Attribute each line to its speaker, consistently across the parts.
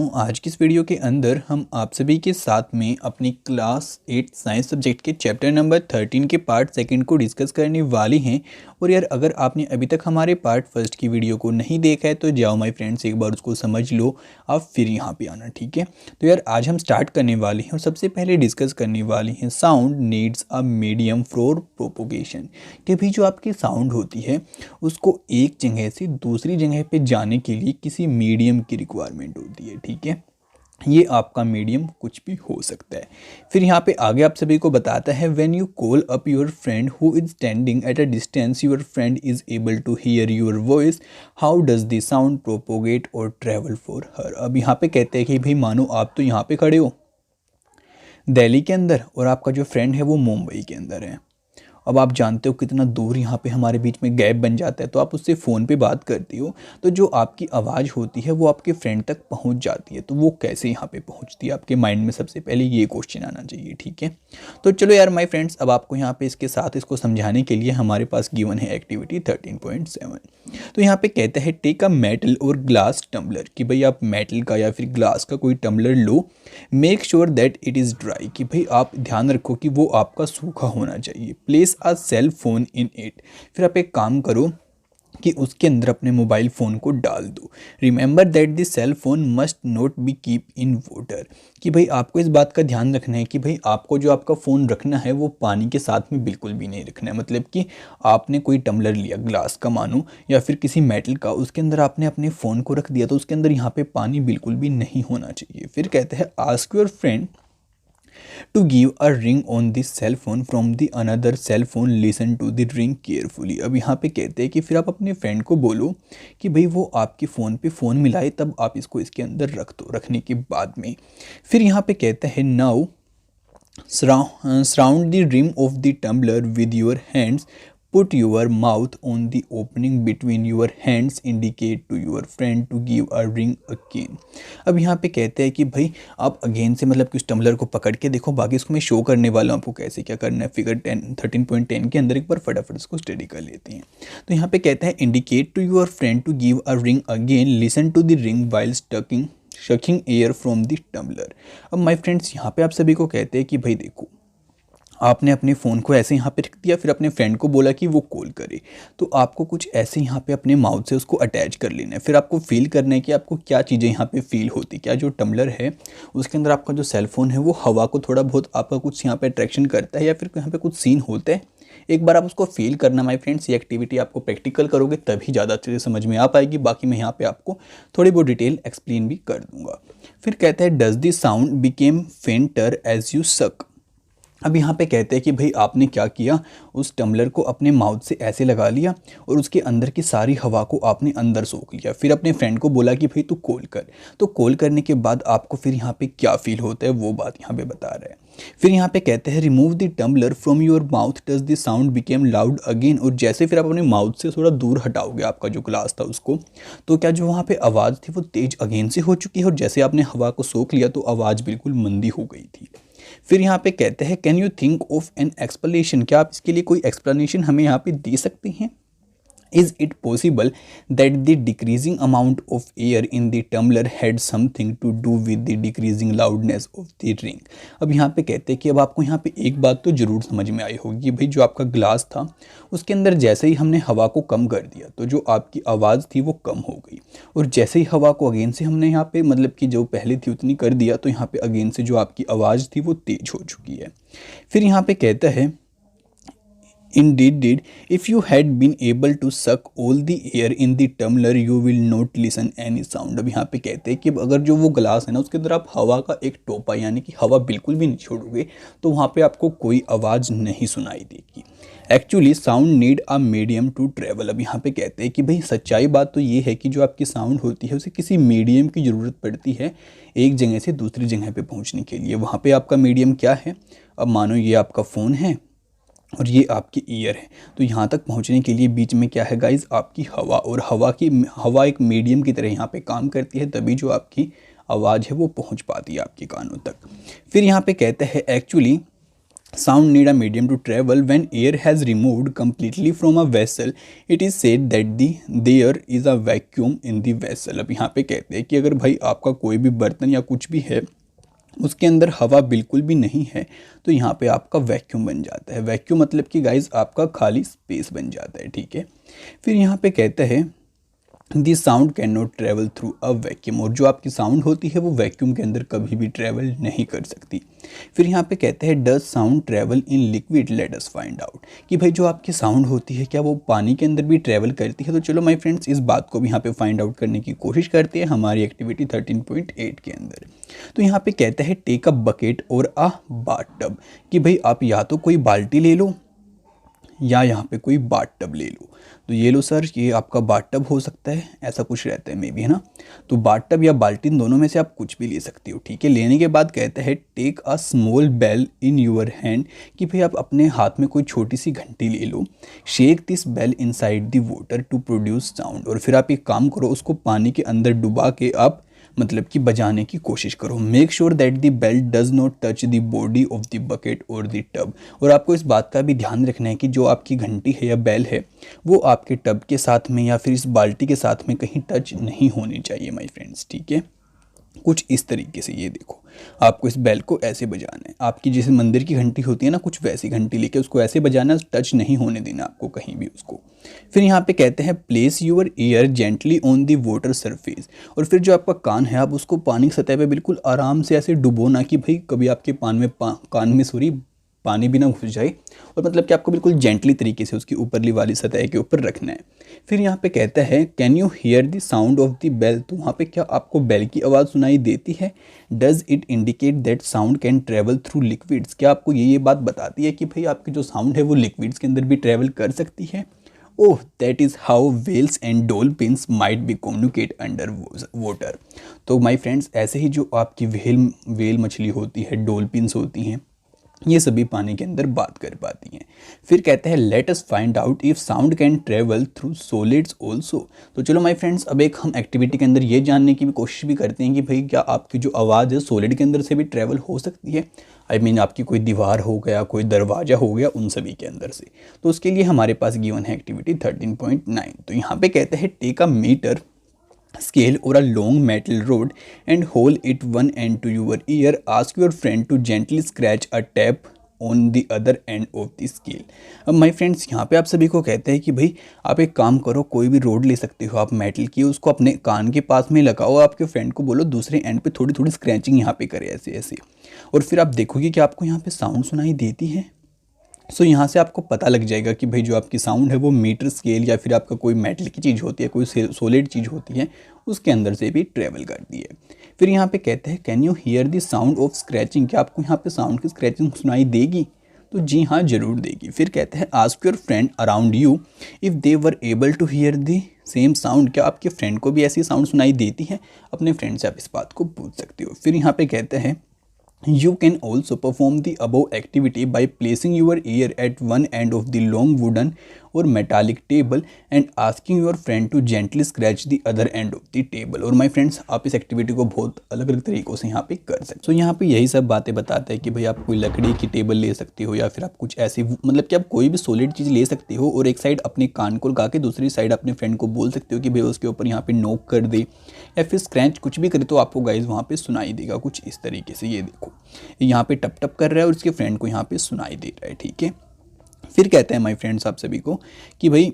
Speaker 1: आज की इस वीडियो के अंदर हम आप सभी के साथ में अपनी क्लास 8 साइंस सब्जेक्ट के चैप्टर नंबर 13 के पार्ट सेकंड को डिस्कस करने वाले हैं। और यार अगर आपने अभी तक हमारे पार्ट फर्स्ट की वीडियो को नहीं देखा है तो जाओ माय फ्रेंड्स, एक बार उसको समझ लो, आप फिर यहाँ पे आना, ठीक है। तो यार आज हम स्टार्ट करने वाले हैं और सबसे पहले डिस्कस करने वाले हैं sound needs a medium for propagation. कि भाई जो आपकी साउंड होती है उसको एक जगह से दूसरी जगह पे जाने के लिए किसी मीडियम की रिक्वायरमेंट होती है, ठीक है। ये आपका मीडियम कुछ भी हो सकता है। फिर यहाँ पे आगे आप सभी को बताता है when you call up your friend who is standing at a distance your friend is able to hear your voice, how does the sound propagate और ट्रेवल फॉर हर। अब यहाँ पे कहते हैं कि भाई मानो आप तो यहाँ पे खड़े हो दिल्ली के अंदर और आपका जो फ्रेंड है वो मुंबई के अंदर है। अब आप जानते हो कितना दूर यहाँ पे हमारे बीच में गैप बन जाता है, तो आप उससे फ़ोन पे बात करती हो तो जो आपकी आवाज़ होती है वो आपके फ्रेंड तक पहुँच जाती है। तो वो कैसे यहाँ पे पहुँचती है, आपके माइंड में सबसे पहले ये क्वेश्चन आना चाहिए, ठीक है। तो चलो यार माय फ्रेंड्स, अब आपको यहाँ पे इसके साथ इसको समझाने के लिए हमारे पास गिवन है एक्टिविटी 13.7। तो यहाँ पे कहता है टेक अ मेटल और ग्लास टम्बलर, कि भाई आप मेटल का या फिर ग्लास का कोई टम्बलर लो, make sure that it is dry, कि भाई आप ध्यान रखो कि वो आपका सूखा होना चाहिए। Place a cell phone in it, फिर आप एक काम करो कि उसके अंदर अपने मोबाइल फ़ोन को डाल दो। Remember that the cell phone must not be keep in water, कि भाई आपको इस बात का ध्यान रखना है कि भाई आपको जो आपका फ़ोन रखना है वो पानी के साथ में बिल्कुल भी नहीं रखना है। मतलब कि आपने कोई टम्बलर लिया ग्लास का मानो या फिर किसी मेटल का, उसके अंदर आपने अपने फ़ोन को रख दिया तो उसके अंदर यहाँ पे पानी बिल्कुल भी नहीं होना चाहिए। फिर कहते हैं ask your friend to give a ring on the cell phone from the another cell phone, listen to the ring carefully। अब यहाँ पे कहते हैं कि फिर आप अपने फ्रेंड को बोलो कि भाई वो आपके फ़ोन पे फ़ोन मिलाए, तब आप इसको इसके अंदर रख दो। रखने के बाद में फिर यहाँ पे कहता है now surround the rim of the tumbler with your hands, put your mouth on the opening between your hands, indicate to your friend to give a ring again। अब यहाँ पे कहते हैं कि भाई आप अगेन से मतलब कि उस टम्बलर को पकड़ के देखो, बाकी इसको मैं शो करने वाला हूँ आपको कैसे क्या करना है। फिगर 13.10 के अंदर एक बार फटाफट इसको स्टडी कर लेते हैं। तो यहाँ पे कहते हैं indicate to your friend to give a ring again, listen to the ring while shaking air from the tumbler. अब माय फ्रेंड्स यहाँ पे आप सभी को कहते हैं कि भाई देखो, आपने अपने फ़ोन को ऐसे यहाँ पे रख दिया, फिर अपने फ्रेंड को बोला कि वो कॉल करे, तो आपको कुछ ऐसे यहाँ पे अपने माउथ से उसको अटैच कर लेना है। फिर आपको फील करना है कि आपको क्या चीज़ें यहाँ पे फील होती, क्या जो टम्बलर है उसके अंदर आपका जो सेल फोन है वो हवा को थोड़ा बहुत आपका कुछ यहाँ पे अट्रैक्शन करता है या फिर यहाँ पे कुछ सीन होता है। एक बार आप उसको फील करना माय फ्रेंड्स। ये एक्टिविटी आपको प्रैक्टिकल करोगे तभी ज़्यादा अच्छे से समझ में आ पाएगी। बाकी मैं यहाँ पे आपको थोड़ी बहुत डिटेल एक्सप्लेन भी कर दूंगा। फिर कहता है does the sound became fainter as you suck. अब यहाँ पे कहते हैं कि भाई आपने क्या किया, उस टम्बलर को अपने माउथ से ऐसे लगा लिया और उसके अंदर की सारी हवा को आपने अंदर सोख लिया। फिर अपने फ्रेंड को बोला कि भाई तू कॉल कर, तो कॉल करने के बाद आपको फिर यहाँ पे क्या फील होता है वो बात यहाँ पे बता रहा है। फिर यहाँ पे कहते हैं remove the tumbler from your mouth does the sound became loud again. और जैसे फिर आप अपने माउथ से थोड़ा दूर हटाओगे आपका जो ग्लास था उसको, तो क्या जो वहाँ पे आवाज़ थी वो तेज अगेन से हो चुकी है और जैसे आपने हवा को सोख लिया तो आवाज़ बिल्कुल मंदी हो गई थी। फिर यहाँ पे कहते हैं can you think of an explanation, क्या आप इसके लिए कोई एक्सप्लेनेशन हमें यहाँ पे दे सकते हैं। Is it possible that the decreasing amount of air in the tumbler had something to do with the decreasing loudness of the ring. अब यहाँ पे कहते हैं कि अब आपको यहाँ पे एक बात तो ज़रूर समझ में आई होगी कि भाई जो आपका ग्लास था उसके अंदर जैसे ही हमने हवा को कम कर दिया तो जो आपकी आवाज़ थी वो कम हो गई, और जैसे ही हवा को अगेन से हमने यहाँ पे मतलब कि जो पहले थी उतनी कर दिया तो यहाँ पे अगेन से जो आपकी आवाज़ थी वो तेज हो चुकी है। फिर यहाँ पे कहता है Indeed, if you had been able to suck all the air in the tumbler, you will not listen any sound। अब यहाँ पे कहते हैं कि अगर जो वो ग्लास है ना उसके अंदर आप हवा का एक टोपा यानी कि हवा बिल्कुल भी नहीं छोड़ोगे तो वहाँ पे आपको कोई आवाज़ नहीं सुनाई देगी। Actually sound need a medium to travel. अब यहाँ पे कहते हैं कि भाई सच्चाई बात तो ये है कि जो आपकी साउंड होती है उसे किसी मीडियम की ज़रूरत पड़ती है एक जगह से दूसरी जगह पे पहुँचने के लिए। वहाँ पे आपका मीडियम क्या है, अब मानो ये आपका फ़ोन है और ये आपकी ईयर है, तो यहाँ तक पहुँचने के लिए बीच में क्या है गाइज, आपकी हवा। और हवा एक मीडियम की तरह यहाँ पे काम करती है, तभी जो आपकी आवाज़ है वो पहुँच पाती है आपके कानों तक। फिर यहाँ पे कहते हैं actually Sound need a medium to travel. When air has removed completely from a vessel, it is said that there is a vacuum in the vessel. अब यहाँ पे कहते हैं कि अगर भाई आपका कोई भी बर्तन या कुछ भी है उसके अंदर हवा बिल्कुल भी नहीं है तो यहाँ पे आपका वैक्यूम बन जाता है। वैक्यूम मतलब कि गाइज आपका खाली स्पेस बन जाता है, ठीक है। फिर यहाँ पे कहता है the sound can not travel through a vacuum, और जो आपकी साउंड होती है वो वैक्यूम के अंदर कभी भी ट्रेवल नहीं कर सकती। फिर यहाँ पे कहते हैं does sound travel in liquid, let us find out, कि भाई जो आपकी साउंड होती है क्या वो पानी के अंदर भी ट्रेवल करती है। तो चलो माय फ्रेंड्स इस बात को भी यहाँ पे फाइंड आउट करने की कोशिश करते हैं हमारी एक्टिविटी 13.8 के अंदर। तो यहाँ पे कहता है टेक अ बकेट और अ बाथटब, कि भाई आप या तो कोई बाल्टी ले लो या यहाँ पे कोई बाथटब ले लो। तो ये लो सर, ये आपका बाथटब हो सकता है, ऐसा कुछ रहता है मे बी, है ना। तो बाथटब या बाल्टी दोनों में से आप कुछ भी ले सकते हो, ठीक है। लेने के बाद कहता है take a small bell in your hand, कि भाई आप अपने हाथ में कोई छोटी सी घंटी ले लो। Shake this bell inside the water to produce sound, और फिर आप एक काम करो उसको पानी के अंदर डुबा के आप मतलब कि बजाने की कोशिश करो। Make sure that the bell does not touch the body of the bucket और द टब, और आपको इस बात का भी ध्यान रखना है कि जो आपकी घंटी है या बेल है वो आपके टब के साथ में या फिर इस बाल्टी के साथ में कहीं टच नहीं होनी चाहिए माय फ्रेंड्स, ठीक है। कुछ इस तरीके से ये देखो, आपको इस बेल को ऐसे बजाना है, आपकी जैसे मंदिर की घंटी होती है ना, कुछ वैसी घंटी लेके उसको ऐसे बजाना, टच नहीं होने देना आपको कहीं भी उसको। फिर यहाँ पे कहते हैं place your ear gently on the water surface, और फिर जो आपका कान है आप उसको पानी की सतह पे बिल्कुल आराम से ऐसे डुबोना कि भाई कभी आपके कान में सॉरी पानी भी ना घुस जाए, और मतलब कि आपको बिल्कुल जेंटली तरीके से उसकी ऊपरली वाली सतह के ऊपर रखना है। फिर यहाँ पे कहता है can you hear the sound of the bell, तो वहाँ पे क्या आपको बेल की आवाज़ सुनाई देती है। Does it indicate that sound can travel through liquids, क्या आपको ये बात बताती है कि भाई आपकी जो साउंड है वो लिक्विड्स के अंदर भी ट्रेवल कर सकती है। Oh that is how whales and dolphins might be communicate under water. तो माय फ्रेंड्स ऐसे ही जो आपकी वेल मछली होती है, डॉल्फिन्स होती हैं, ये सभी पानी के अंदर बात कर पाती हैं। फिर कहते हैं let us find out if sound can travel through solids also. तो चलो माय फ्रेंड्स अब एक हम एक्टिविटी के अंदर ये जानने की भी कोशिश भी करते हैं कि भाई क्या आपकी जो आवाज़ है सॉलिड के अंदर से भी ट्रेवल हो सकती है। आई मीन आपकी कोई दीवार हो गया, कोई दरवाजा हो गया, उन सभी के अंदर से। तो उसके लिए हमारे पास गिवन है एक्टिविटी 13.9। तो यहाँ पे कहते हैं take a meter scale or a long metal rod and hold it one end to your ear. Ask your friend to gently scratch a tap on the other end of the scale. अब my friends यहाँ पे आप सभी को कहते हैं कि भाई आप एक काम करो, कोई भी रोड ले सकते हो आप मेटल की, उसको अपने कान के पास में लगाओ, आपके फ्रेंड को बोलो दूसरे एंड पे थोड़ी थोड़ी स्क्रैचिंग यहाँ पे करे ऐसे ऐसे, और फिर आप देखोगे कि आपको यहाँ पे साउंड सुनाई देती है। सो यहाँ से आपको पता लग जाएगा कि भाई जो आपकी साउंड है वो मीटर स्केल या फिर आपका कोई मेटल की चीज़ होती है, कोई सॉलिड चीज़ होती है, उसके अंदर से भी ट्रेवल करती है। फिर यहाँ पे कहते हैं can you hear the sound of scratching, क्या आपको यहाँ पे साउंड की स्क्रैचिंग सुनाई देगी। तो जी हाँ ज़रूर देगी। फिर कहते हैं ask your friend around you if they were able to hear the same sound, क्या आपके फ्रेंड को भी ऐसी साउंड सुनाई देती है। अपने फ्रेंड से आप इस बात को पूछ सकते हो। फिर यहाँ पे कहते हैं You can also perform the above activity by placing your ear at one end of the long wooden or metallic table and asking your friend to gently scratch the other end of the table. और my friends आप इस activity को बहुत अलग अलग तरीक़ों से यहाँ पे कर सकते हो। तो यहाँ पे यही सब बातें बताते हैं कि भाई आप कोई लकड़ी की टेबल ले सकते हो या फिर आप कुछ ऐसी मतलब कि आप कोई भी सॉलिड चीज़ ले सकते हो और एक साइड अपने कान को लगा के दूसरी साइड अपने फ्रेंड को बोल सकते हो कि भाई उसके ऊपर यहाँ पे नोक कर दे या फिर स्क्रैच कुछ भी करे तो आपको गाइज वहाँ पे सुनाई देगा कुछ इस तरीके से। ये देखो यहाँ पे टप टप कर रहा है और उसके फ्रेंड को यहाँ पे सुनाई दे रहा है, ठीक है। फिर कहते हैं माय फ्रेंड्स आप सभी को कि भाई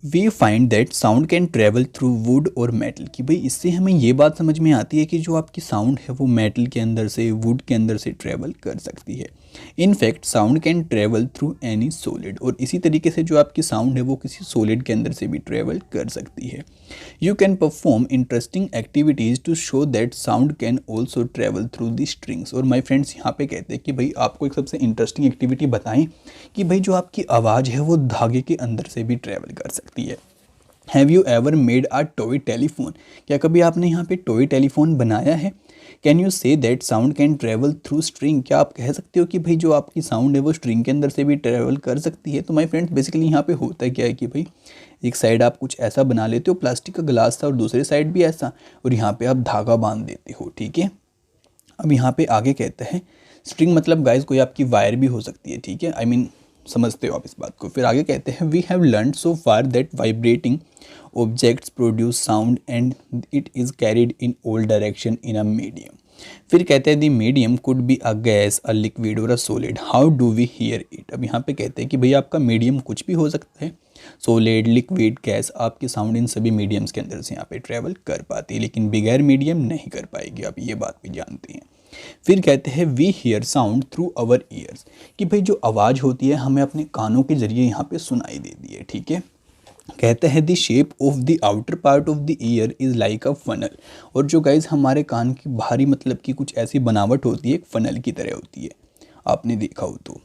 Speaker 1: we find that sound can travel through wood और मेटल, कि भाई इससे हमें ये बात समझ में आती है कि जो आपकी साउंड है वो मेटल के अंदर से वुड के अंदर से ट्रेवल कर सकती है। In fact sound can travel through any solid, और इसी तरीके से जो आपकी साउंड है वो किसी सॉलिड के अंदर से भी ट्रेवल कर सकती है। You can perform interesting activities to show that sound can also travel through the strings. और माय फ्रेंड्स यहाँ पे कहते हैं कि भाई आपको एक सबसे इंटरेस्टिंग एक्टिविटी बताएं कि भाई जो आपकी आवाज़ है वो धागे के अंदर से भी ट्रेवल कर सकती है। Have you ever made a toy telephone, क्या कभी आपने यहाँ पे टॉय टेलीफोन बनाया है। Can you say that sound can travel through string, क्या आप कह सकते हो कि भाई जो आपकी साउंड है वो स्ट्रिंग के अंदर से भी ट्रेवल कर सकती है। तो माय फ्रेंड्स बेसिकली यहाँ पे होता क्या है कि भाई एक साइड आप कुछ ऐसा बना लेते हो, प्लास्टिक का गिलास था और दूसरे साइड भी ऐसा, और यहाँ पे आप धागा बांध देते हो, ठीक है। अब यहाँ पे आगे कहते हैं स्ट्रिंग मतलब गाइज कोई आपकी वायर भी हो सकती है, ठीक है, आई मीन समझते हो आप इस बात को। फिर आगे कहते हैं we have learn so far that vibrating objects produce sound and it is carried in all direction in a medium. फिर कहते हैं the medium could be a gas, a liquid और a solid, how do we hear it. अब यहाँ पे कहते हैं कि भैया आपका मीडियम कुछ भी हो सकता है, सॉलिड, लिक्विड, गैस, आपकी साउंड इन सभी मीडियम्स के अंदर से यहाँ पे ट्रेवल कर पाती है, लेकिन बगैर मीडियम नहीं कर पाएगी, आप ये बात भी जानते हैं। फिर कहते हैं we hear sound through our ears, कि भाई जो आवाज़ होती है हमें अपने कानों के जरिए यहाँ पे सुनाई देती है, ठीक है। कहते हैं the shape of the outer part of the year is like a funnel, और जो गाइज हमारे कान की बाहरी मतलब की कुछ ऐसी बनावट होती है, एक फनल की तरह होती है, आपने देखा हो तो।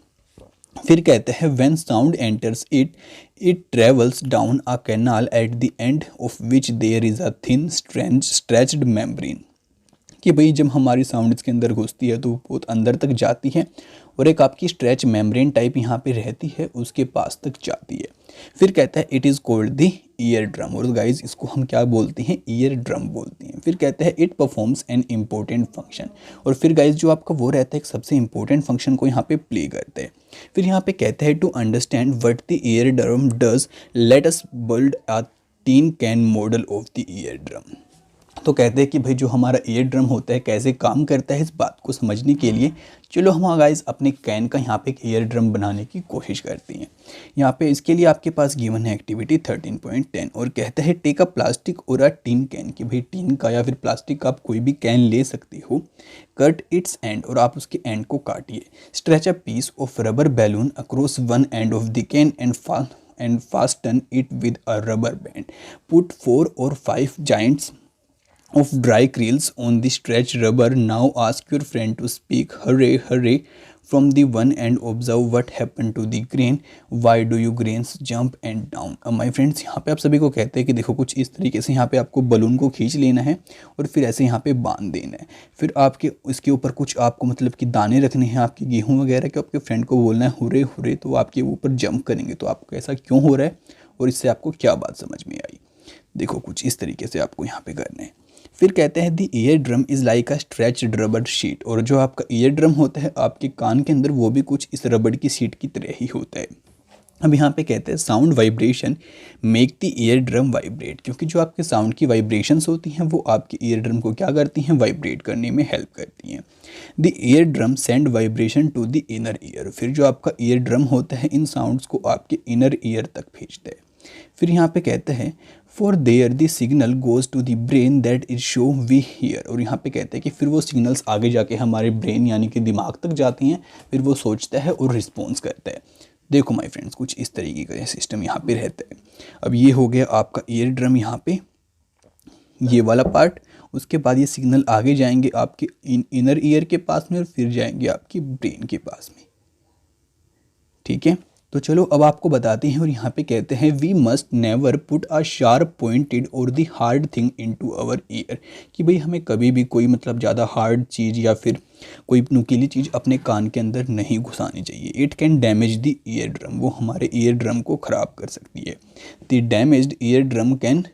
Speaker 1: फिर कहते हैं when sound enters it it travels down a canal at the end of which there is a thin stretched membrane, कि भाई जब हमारी साउंड इसके अंदर घुसती है तो बहुत अंदर तक जाती है और एक आपकी स्ट्रेच मेम्ब्रेन टाइप यहाँ पे रहती है, उसके पास तक जाती है। फिर कहता है it is called the ear drum, और गाइज इसको हम क्या बोलते हैं, ईयर ड्रम बोलते हैं। फिर कहते हैं it performs an important function, और फिर गाइज जो आपका वो रहता है एक सबसे इंपॉर्टेंट फंक्शन को यहाँ पे प्ले करते हैं। फिर यहाँ पे कहते हैं to understand what the ear drum does let us build a tin can model of the ear drum. तो कहते हैं कि भाई जो हमारा ईयर ड्रम होता है कैसे काम करता है, इस बात को समझने के लिए चलो हम गाइस अपने कैन का यहाँ पे एक ईयर ड्रम बनाने की कोशिश करते हैं। यहाँ पे इसके लिए आपके पास गिवन है एक्टिविटी 13.10, और कहता है टेक अ प्लास्टिक और अ टिन कैन, कि भाई टिन का या फिर प्लास्टिक का आप कोई भी कैन ले सकते हो, कट इट्स एंड, और आप उसके एंड को काटिए, stretch a piece of rubber balloon across one end of the can and fasten it with a rubber band. Put 4 or 5 giants of dry creels on the stretched rubber. Now ask your friend to speak hurry hurry from the one and observe what happened to the grain. Why do you grains jump and down? अब my friends यहाँ पे आप सभी को कहते हैं कि देखो कुछ इस तरीके से यहाँ पे आपको बलून को खींच लेना है और फिर ऐसे यहाँ पे बांध देना है। फिर आपके इसके ऊपर कुछ आपको मतलब कि दाने रखने हैं आपके गेहूँ वगैरह के, आपके फ्रेंड को बोलना है हुरे हुरे, तो आपके ऊपर जंप करेंगे। तो आपको ऐसा क्यों हो रहा है और इससे आपको क्या बात समझ में आई, देखो कुछ इस तरीके से आपको यहाँ पे करना है। फिर कहते हैं the ear drum is like a stretched rubber sheet, और जो आपका ईयर ड्रम होता है आपके कान के अंदर वो भी कुछ इस रबड़ की सीट की तरह ही होता है। अब यहाँ पे कहते हैं sound vibration make the ear drum vibrate, क्योंकि जो आपके साउंड की वाइब्रेशंस होती हैं वो आपके ईयर ड्रम को क्या करती हैं, वाइब्रेट करने में हेल्प करती हैं। The ear drum send vibration to the inner ear, फिर जो आपका ईयर ड्रम होता है इन साउंड्स को आपके इनर ईयर तक भेजता है। फिर यहाँ पे कहते हैं for there the signal goes to the brain that is show we hear, और यहाँ पे कहते हैं कि फिर वो सिग्नल्स आगे जाके हमारे ब्रेन यानी कि दिमाग तक जाती हैं, फिर वो सोचता है और रिस्पॉन्स करता है। देखो माय फ्रेंड्स कुछ इस तरीके का सिस्टम यहाँ पे रहता है। अब ये हो गया आपका ईयर ड्रम यहाँ पे ये वाला पार्ट, उसके बाद ये सिग्नल आगे जाएंगे आपके इनर ईयर के पास में और फिर जाएंगे आपकी ब्रेन के पास में, ठीक है। तो चलो अब आपको बताते हैं, और यहाँ पे कहते हैं we must never put a sharp pointed और the hard thing into our ear, कि भाई हमें कभी भी कोई मतलब ज़्यादा हार्ड चीज़ या फिर कोई नुकीली चीज़ अपने कान के अंदर नहीं घुसानी चाहिए। It can damage the ear drum, वो हमारे ईयर ड्रम को ख़राब कर सकती है। The damaged ear drum can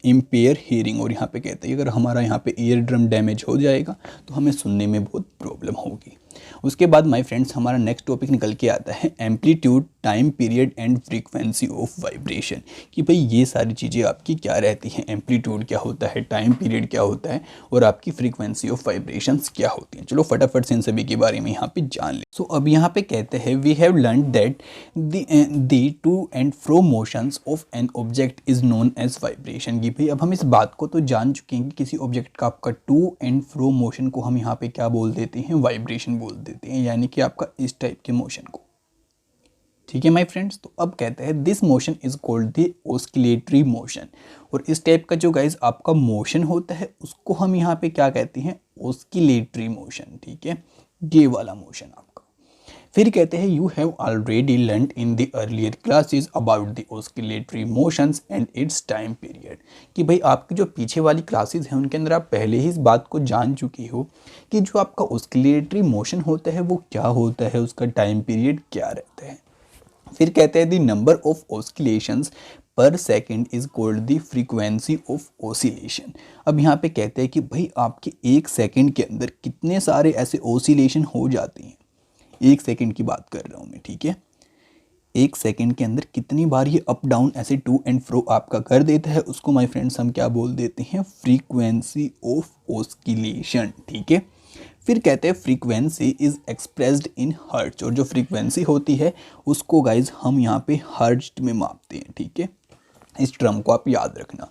Speaker 1: impair hearing, और यहाँ पे कहते हैं अगर हमारा यहाँ पे ईयर ड्रम डैमेज हो जाएगा तो हमें सुनने में बहुत प्रॉब्लम होगी। उसके बाद माय फ्रेंड्स हमारा नेक्स्ट टॉपिक निकल के आता है amplitude, time period and frequency of vibration, कि भाई ये सारी चीज़ें आपकी क्या रहती हैं, एम्पलीट्यूड क्या होता है, टाइम पीरियड क्या होता है और आपकी फ्रीक्वेंसी ऑफ वाइब्रेशंस क्या होती हैं। चलो फटाफट से इन सभी के बारे में यहाँ पे जान लें। सो अब यहाँ पे कहते हैं we have learn that the to and fro motions of an object is known as vibration, कि भाई अब हम इस बात को तो जान चुके हैं कि किसी ऑब्जेक्ट का आपका टू एंड फ्रो मोशन को हम यहाँ पे क्या बोल देते हैं, वाइब्रेशन बोल देते हैं, यानी कि आपका इस टाइप के मोशन को, ठीक है माय फ्रेंड्स। तो अब कहते हैं this motion is called the oscillatory motion, और इस टाइप का जो गाइज आपका मोशन होता है उसको हम यहाँ पे क्या कहते हैं, ऑस्किलेटरी मोशन, ठीक है, ये वाला मोशन आपका। फिर कहते हैं you have already learn in the earlier classes about the oscillatory motions and it's time period, कि भाई आपकी जो पीछे वाली क्लासेस हैं उनके अंदर आप पहले ही इस बात को जान चुके हो कि जो आपका ऑस्किलेटरी मोशन होता है वो क्या होता है, उसका टाइम पीरियड क्या रहता है। फिर कहते हैं द नंबर ऑफ ऑस्किलेशंस पर second is called the frequency of oscillation. अब यहाँ पे कहते हैं कि भाई आपके 1 सेकेंड के अंदर कितने सारे ऐसे ऑसिलेशन हो जाते हैं। 1 सेकेंड की बात कर रहा हूँ मैं, ठीक है। 1 सेकेंड के अंदर कितनी बार ये अप डाउन ऐसे टू एंड फ्रो आपका कर देता है, उसको माय फ्रेंड्स हम क्या बोल देते हैं, फ्रीक्वेंसी ऑफ ऑस्किलेशन, ठीक है। फिर कहते हैं frequency is expressed in hertz, और जो फ्रीक्वेंसी होती है उसको गाइज हम यहाँ पे हर्ट्ज में मापते हैं, ठीक है। इस टर्म को आप याद रखना।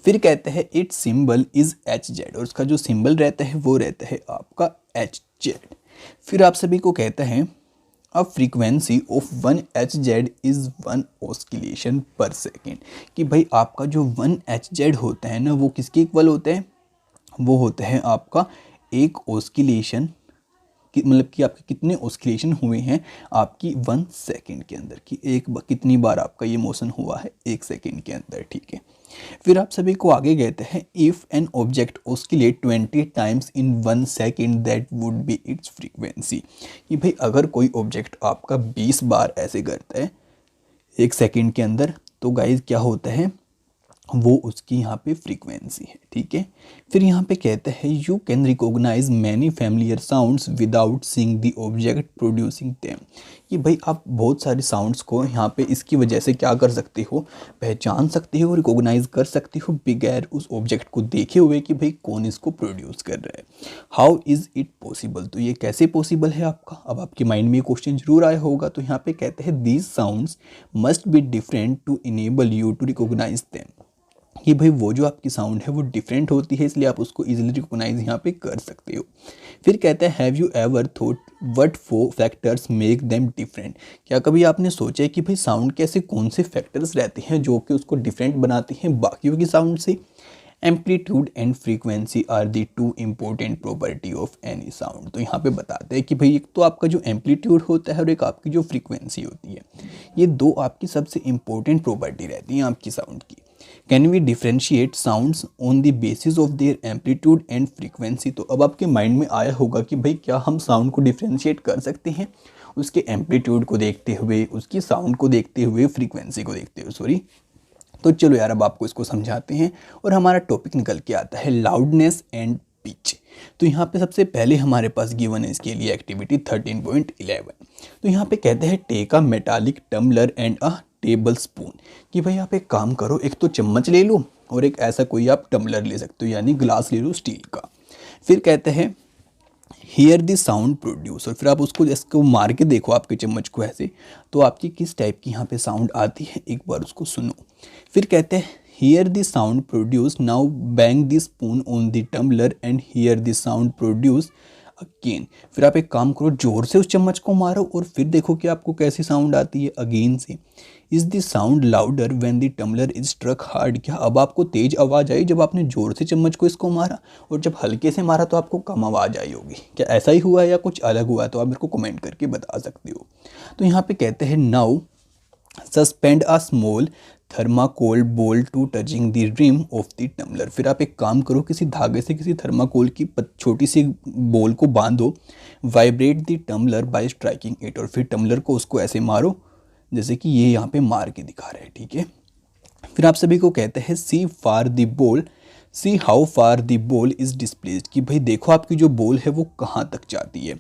Speaker 1: फिर कहते हैं it symbol is H Z, और उसका जो सिंबल रहता है वो रहता है आपका एच जेड। फिर आप सभी को कहता है a frequency of 1 H Z is 1 oscillation पर सेकेंड, कि भाई आपका जो 1 एच जेड होता है ना वो किसके इक्वल होता है, वो होता है आपका एक ऑस्किलेशन कि मतलब कि आपके कितने ऑस्किलेशन हुए हैं आपकी 1 सेकेंड के अंदर, कि कितनी बार आपका ये मोशन हुआ है 1 सेकेंड के अंदर, ठीक है। फिर आप सभी को आगे कहते हैं if an object oscillate 20 times in 1 second that would be its frequency, कि भाई अगर कोई ऑब्जेक्ट आपका 20 बार ऐसे करता है 1 सेकेंड के अंदर, तो गाइज क्या होता है, वो उसकी यहाँ पे फ्रीक्वेंसी है, ठीक है। फिर यहाँ पे कहते हैं you can recognise many familiar sounds without seeing the object producing them, कि भाई आप बहुत सारे साउंड्स को यहाँ पे इसकी वजह से क्या कर सकते हो, पहचान सकते हो, रिकॉग्नाइज कर सकते हो बगैर उस ऑब्जेक्ट को देखे हुए कि भाई कौन इसको प्रोड्यूस कर रहा है। हाउ इज़ इट पॉसिबल, तो ये कैसे पॉसिबल है आपका, अब आपके माइंड में ये क्वेश्चन जरूर आया होगा। तो यहाँ पे कहते हैं these sounds must be different to enable you to recognise them, कि भाई वो जो आपकी साउंड है वो डिफरेंट होती है, इसलिए आप उसको इजीली रिकॉग्नाइज यहाँ पे कर सकते हो। फिर कहते हैं have you ever thought what four factors make them different, क्या कभी आपने सोचा है कि भाई साउंड के ऐसे कौन से फैक्टर्स रहते हैं जो कि उसको डिफरेंट बनाते हैं बाकियों की साउंड से। Amplitude and frequency are the 2 important property of any sound, तो यहाँ पे बताते हैं कि भाई एक तो आपका जो एम्पलीट्यूड होता है और एक आपकी जो फ्रीक्वेंसी होती है, ये दो आपकी सबसे इम्पोर्टेंट प्रॉपर्टी रहती हैं आपकी साउंड की। Can we differentiate sounds on the basis of their amplitude and frequency, तो अब आपके माइंड में आया होगा कि भाई क्या हम साउंड को डिफ्रेंशिएट कर सकते हैं उसके एम्पलीट्यूड को देखते हुए, उसकी साउंड को देखते हुए, फ्रीक्वेंसी को देखते हुए, सॉरी। तो चलो यार अब आपको इसको समझाते हैं और हमारा टॉपिक निकल के आता है लाउडनेस एंड पिच। तो यहाँ पे सबसे पहले हमारे पास गिवन है इसके लिए एक्टिविटी 13.11। तो यहाँ पे कहते हैं take a metallic tumbler and a table spoon, कि भाई आप एक काम करो, एक तो चम्मच ले लो और एक ऐसा कोई आप टम्बलर ले सकते हो यानी ग्लास ले लो स्टील का। फिर कहते हैं हियर द साउंड प्रोड्यूस, और फिर आप इसको मार के देखो आपके चम्मच को ऐसे, तो आपकी किस टाइप की यहाँ पे साउंड आती है, एक बार उसको सुनो। फिर कहते हैं hear the sound produce, now bang the spoon on the tumbler and hear the sound produce again. फिर आप एक काम करो, जोर से उस चम्मच को मारो और फिर देखो कि आपको कैसी साउंड आती है अगेन से। Is the sound louder when the tumbler is struck hard, क्या अब आपको तेज आवाज़ आई जब आपने जोर से चम्मच को इसको मारा, और जब हल्के से मारा तो आपको कम आवाज़ आई होगी। क्या ऐसा ही हुआ या कुछ अलग हुआ, तो आप मेरे को कमेंट करके बता सकते हो। तो यहाँ पे कहते हैं now suspend a small thermocol ball to touching the rim of the tumbler. फिर आप एक काम करो, किसी धागे से किसी थर्माकोल की छोटी सी बॉल को बांधो, vibrate the tumbler by striking it, और फिर टम्बलर को उसको ऐसे मारो जैसे कि ये यहाँ पे मार के दिखा रहा है, ठीक है। फिर आप सभी को कहते हैं see far the ball, see how far the ball is displaced, कि भाई देखो आपकी जो बॉल है वो कहाँ तक जाती है।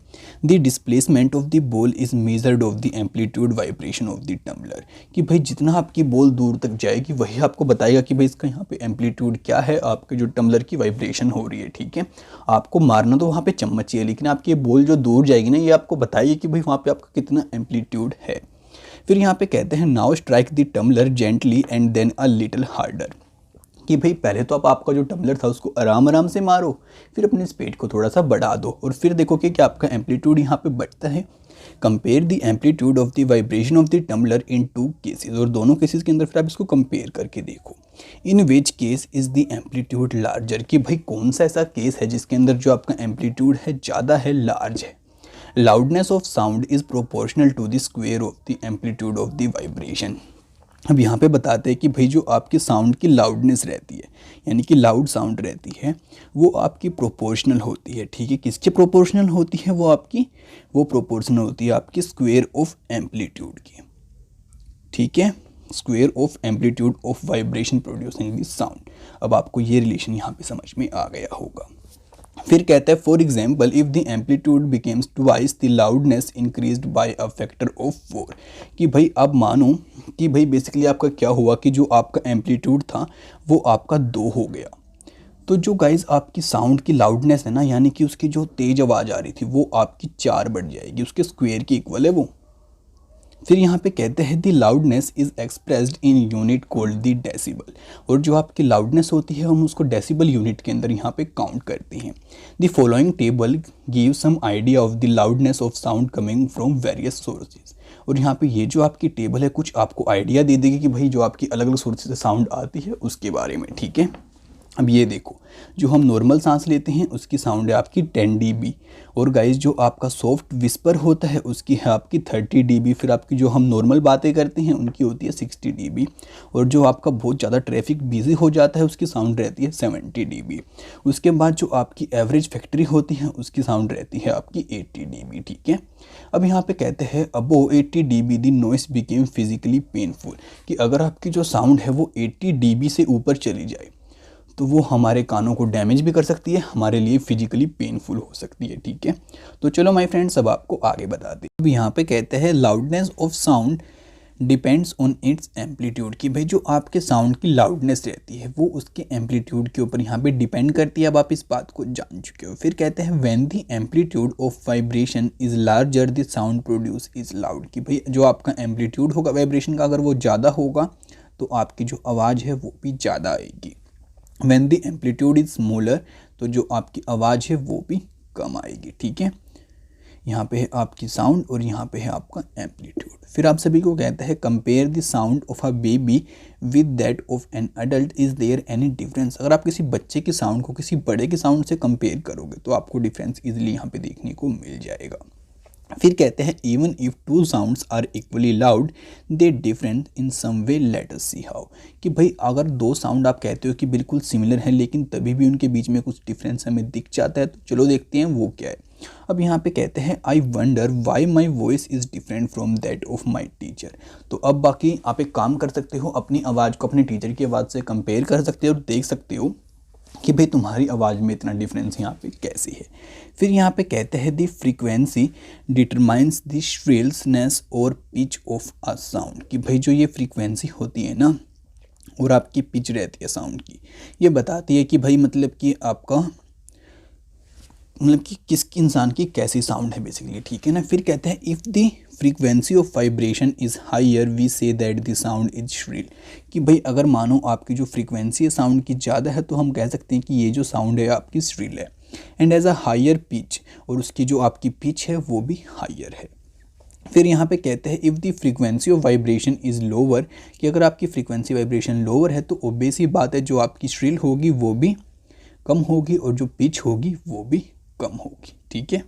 Speaker 1: The displacement of the ball is measured of the amplitude vibration of the tumbler, कि भाई जितना आपकी बॉल दूर तक जाएगी वही आपको बताएगा कि भाई इसका यहाँ पे एम्पलीट्यूड क्या है, आपके जो टम्बलर की वाइब्रेशन हो रही है, ठीक है। आपको मारना तो वहाँ पे चम्मच ही है, लेकिन आपकी बॉल जो दूर जाएगी ना ये आपको बताइए कि भाई वहाँ पे आपका कितना एम्पलीट्यूड है। फिर यहाँ पे कहते हैं now strike the tumbler gently and then a little harder, कि भाई पहले तो आप आपका जो टम्बलर था उसको आराम आराम से मारो, फिर अपने स्पीड को थोड़ा सा बढ़ा दो और फिर देखो कि क्या आपका एम्पलीट्यूड यहाँ पे बढ़ता है। Compare the amplitude of the vibration of the tumbler in 2 cases, और दोनों केसेस के अंदर फिर आप इसको कंपेयर करके देखो। In which case is the amplitude larger, कि भाई कौन सा ऐसा केस है जिसके अंदर जो आपका एम्पलीट्यूड है ज़्यादा है, लार्ज है। Loudness of sound is proportional to the square of the amplitude of the vibration. अब यहाँ पे बताते हैं कि भाई जो आपकी साउंड की लाउडनेस रहती है यानी कि लाउड साउंड रहती है वो आपकी प्रोपोर्शनल होती है, ठीक है। किसके प्रोपोर्शनल होती है, वो प्रोपोर्शनल होती है आपकी स्क्वायर ऑफ एम्पलीट्यूड की, ठीक है। Square of amplitude of vibration producing the sound. अब आपको ये रिलेशन यहाँ पे समझ में आ गया होगा। फिर कहता है for example if the amplitude becomes twice the loudness increased by a factor of 4, कि भाई अब मानो कि भाई बेसिकली आपका क्या हुआ कि जो आपका एम्पलीट्यूड था वो आपका 2 हो गया, तो जो गाइज आपकी साउंड की लाउडनेस है ना, यानी कि उसकी जो तेज आवाज़ आ रही थी वो आपकी 4 बढ़ जाएगी, उसके स्क्वायर की इक्वल है वो। फिर यहाँ पे कहते हैं the loudness is expressed in unit called the decibel, और जो आपकी लाउडनेस होती है हम उसको डेसिबल यूनिट के अंदर यहाँ पे काउंट करते हैं। The following table give some idea of the loudness of sound coming from various sources, और यहाँ पे ये जो आपकी टेबल है कुछ आपको आइडिया दे देगी कि भाई जो आपकी अलग अलग सोर्सेज से साउंड आती है उसके बारे में, ठीक है। अब ये देखो, जो हम नॉर्मल सांस लेते हैं उसकी साउंड है आपकी 10 dB, और गाइस जो आपका सॉफ्ट विस्पर होता है उसकी है आपकी 30 dB। फिर आपकी जो हम नॉर्मल बातें करते हैं उनकी होती है 60 dB, और जो आपका बहुत ज़्यादा ट्रैफिक बिजी हो जाता है उसकी साउंड रहती है 70 dB। उसके बाद जो आपकी एवरेज फैक्ट्री होती है उसकी साउंड रहती है आपकी 80 dB, ठीक है। अब यहाँ पे कहते हैं above 80 dB the noise became physically painful, कि अगर आपकी जो साउंड है वो 80 dB से ऊपर चली जाए तो वो हमारे कानों को डैमेज भी कर सकती है, हमारे लिए फिजिकली पेनफुल हो सकती है, ठीक है। तो चलो माय फ्रेंड्स अब आपको आगे बता दें। अब यहाँ पे कहते हैं loudness of sound depends on it's amplitude, कि भाई जो आपके साउंड की लाउडनेस रहती है वो उसके एम्पलीट्यूड के ऊपर यहाँ पे डिपेंड करती है। अब आप इस बात को जान चुके हो। फिर कहते हैं when the amplitude of vibration is larger the sound produce is loud, कि भाई जो आपका एम्पलीट्यूड होगा वाइब्रेशन का अगर वो ज़्यादा होगा तो आपकी जो आवाज़ है वो भी ज़्यादा आएगी। When the amplitude is smaller, तो जो आपकी आवाज़ है वो भी कम आएगी, ठीक है। यहाँ पे है आपकी साउंड और यहाँ पे है आपका एम्पलीट्यूड। फिर आप सभी को कहते हैं compare the sound of a baby with that of an adult, is there any difference. अगर आप किसी बच्चे की साउंड को किसी बड़े की साउंड से कंपेयर करोगे तो आपको डिफरेंस इजीली यहाँ पे देखने को मिल जाएगा। फिर कहते हैं even if two sounds are equally loud they different in some way, let us see how, कि भाई अगर 2 साउंड आप कहते हो कि बिल्कुल सिमिलर हैं लेकिन तभी भी उनके बीच में कुछ डिफरेंस हमें दिख जाता है, तो चलो देखते हैं वो क्या है। अब यहाँ पे कहते हैं I wonder why my voice is different from that of my teacher. तो अब बाकी आप एक काम कर सकते हो, अपनी आवाज़ को अपने टीचर की आवाज़ से कंपेयर कर सकते हो और देख सकते हो कि भाई तुम्हारी आवाज़ में इतना डिफरेंस यहाँ पे कैसी है। फिर यहाँ पे कहते हैं the frequency determines the shrillness और पिच ऑफ अ साउंड, कि भाई जो ये फ्रीक्वेंसी होती है ना और आपकी पिच रहती है साउंड की, ये बताती है कि भाई मतलब कि आपका मतलब कि किस इंसान की कैसी साउंड है बेसिकली, ठीक है ना। फिर कहते हैं if the frequency of vibration is higher we say that the sound is shrill, कि भाई अगर मानो आपकी जो फ्रीक्वेंसी है साउंड की ज़्यादा है तो हम कह सकते हैं कि ये जो साउंड है आपकी श्रिल है। And as a higher pitch, और उसकी जो आपकी पिच है वो भी हायर है। फिर यहाँ पे कहते हैं if the frequency of vibration is lower, कि अगर आपकी फ्रीक्वेंसी वाइब्रेशन लोअर है तो ऑब्वियस ही बात है जो आपकी श्रिल होगी वो भी कम होगी और जो पिच होगी वो भी कम होगी, ठीक है।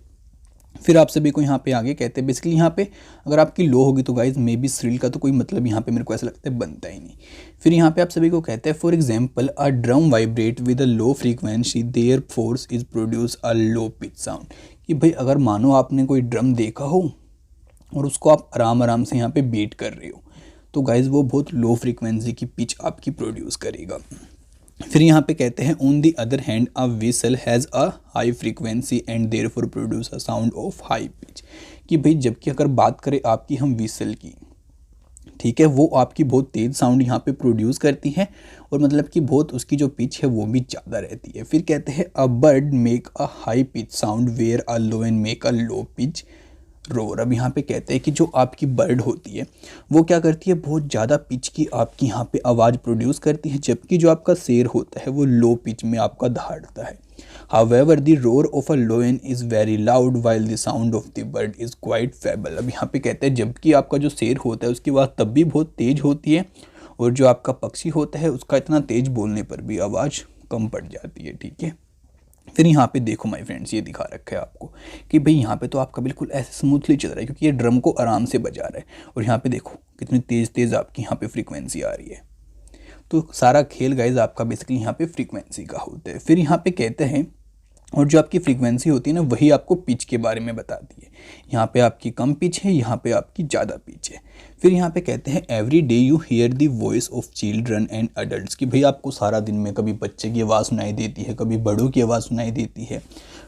Speaker 1: फिर आप सभी को यहाँ पे आगे कहते हैं बेसिकली यहाँ पे अगर आपकी लो होगी तो गाइज मे बी श्रिल का तो कोई मतलब यहाँ पे मेरे को ऐसा लगता है बनता ही नहीं। फिर यहाँ पे आप सभी को कहते हैं for example a drum vibrate with a low frequency therefore is produce a low pitch sound, कि भाई अगर मानो आपने कोई ड्रम देखा हो और उसको आप आराम आराम से यहाँ पे बीट कर रहे हो तो गाइज वो बहुत लो फ्रीक्वेंसी की पिच आपकी प्रोड्यूस करेगा। फिर यहाँ पे कहते हैं on the other hand a whistle has a high frequency and therefore produce a sound of high pitch, कि भाई जबकि अगर बात करें आपकी हम व्हिसल की, ठीक है, वो आपकी बहुत तेज़ साउंड यहाँ पे प्रोड्यूस करती है और मतलब कि बहुत उसकी जो पिच है वो भी ज़्यादा रहती है। फिर कहते हैं a bird make a high pitch sound where a low and make a low pitch roar. अब यहाँ पे कहते हैं कि जो आपकी बर्ड होती है वो क्या करती है, बहुत ज़्यादा पिच की आपकी यहाँ पे आवाज़ प्रोड्यूस करती है, जबकि जो आपका शेर होता है वो लो पिच में आपका दहाड़ता है। However the roar of a लोयन is very loud while the sound of the bird is quite fable. अब यहाँ पे कहते हैं जबकि आपका जो शेर होता है उसकी आवाज़ तब भी बहुत तेज़ होती है और जो आपका पक्षी होता है उसका इतना तेज़ बोलने पर भी आवाज़ कम पड़ जाती है, ठीक है। फिर यहाँ पे देखो माय फ्रेंड्स, ये दिखा रखा है आपको कि भाई यहाँ पे तो आपका बिल्कुल ऐसे स्मूथली चल रहा है क्योंकि ये ड्रम को आराम से बजा रहा है और यहाँ पे देखो कितनी तेज़ तेज़ आपकी यहाँ पे फ्रीक्वेंसी आ रही है। तो सारा खेल गाइज आपका बेसिकली यहाँ पे फ्रीक्वेंसी का होता है। फिर यहाँ पे कहते हैं और जो आपकी फ्रीक्वेंसी होती है ना वही आपको पिच के बारे में बताती है यहाँ पे आपकी कम पिच है, यहाँ पे आपकी ज़्यादा पिच है। फिर यहाँ पे कहते हैं every day you hear the voice of children and adults, कि भाई आपको सारा दिन में कभी बच्चे की आवाज़ सुनाई देती है, कभी बड़ों की आवाज़ सुनाई देती है।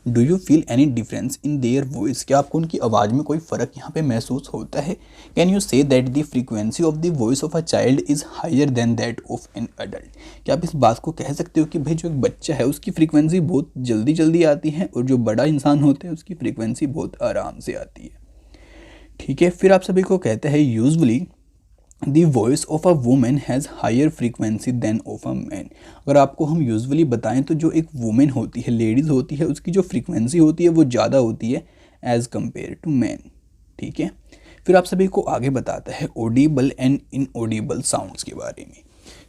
Speaker 1: Do you feel any difference in their voice, क्या आपको उनकी आवाज़ में कोई फ़र्क यहाँ पे महसूस होता है। Can you say that the frequency of the voice of a child is higher than that of an adult, क्या आप इस बात को कह सकते हो कि भाई जो एक बच्चा है उसकी फ्रीक्वेंसी बहुत जल्दी जल्दी आती है और जो बड़ा इंसान होता है उसकी फ्रीक्वेंसी बहुत आराम से आती है। ठीक है, फिर आप सभी को कहते हैं usually the voice of a women has higher frequency than of a man, अगर आपको हम यूजुअली बताएं तो जो एक वुमेन होती है, लेडीज़ होती है, उसकी जो फ्रीक्वेंसी होती है वो ज़्यादा होती है एज़ कम्पेयर टू मैन। ठीक है, फिर आप सभी को आगे बताता है ऑडिबल एंड इनऑडिबल साउंड्स के बारे में।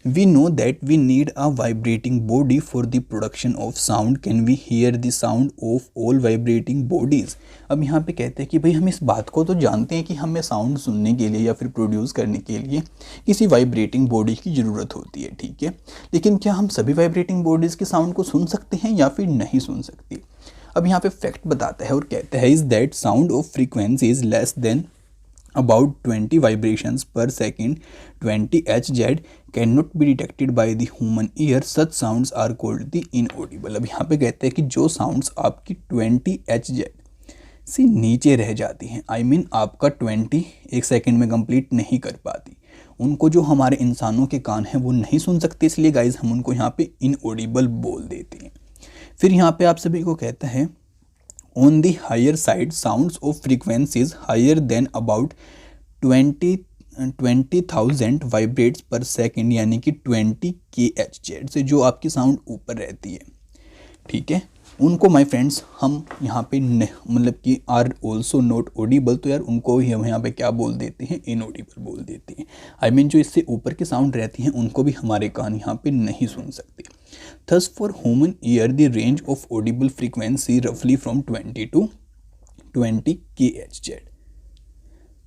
Speaker 1: We know that we need a vibrating body for the production of sound. Can we hear the sound of all vibrating bodies? अब यहाँ पे कहते हैं कि भाई हम इस बात को तो जानते हैं कि हमें साउंड सुनने के लिए या फिर प्रोड्यूस करने के लिए किसी वाइब्रेटिंग बॉडी की ज़रूरत होती है। ठीक है, लेकिन क्या हम सभी वाइब्रेटिंग बॉडीज़ के साउंड को सुन सकते हैं या फिर नहीं सुन सकते। अब यहाँ पे फैक्ट बताता है और कहता है is that sound of frequency is less than about 20 vibrations per second, 20 Hz cannot be detected by the human ear. Such sounds are called the inaudible. अब यहाँ पे कहते हैं कि जो साउंड्स आपकी 20 Hz से नीचे रह जाती हैं, I mean आपका 20 एक सेकेंड में कंप्लीट नहीं कर पाती, उनको जो हमारे इंसानों के कान हैं वो नहीं सुन सकते, इसलिए गाइज हम उनको यहाँ पे इनऑडिबल बोल देते हैं। फिर यहाँ पे आप सभी को कहता है on the higher side sounds of frequencies higher than about 20,000 vibrates per second, यानी कि 20 kHz से जो आपकी साउंड ऊपर रहती है। ठीक है, उनको माय फ्रेंड्स हम यहाँ पे मतलब कि आर ऑल्सो नॉट ऑडिबल, तो यार उनको ही हम यहाँ पे क्या बोल देते हैं, इनऑडिबल बोल देते हैं। आई मीन जो इससे ऊपर की साउंड रहती हैं उनको भी हमारे कान यहाँ पे नहीं सुन सकते। Thus for human ear the range of audible frequency roughly from 20 to 20 kHz,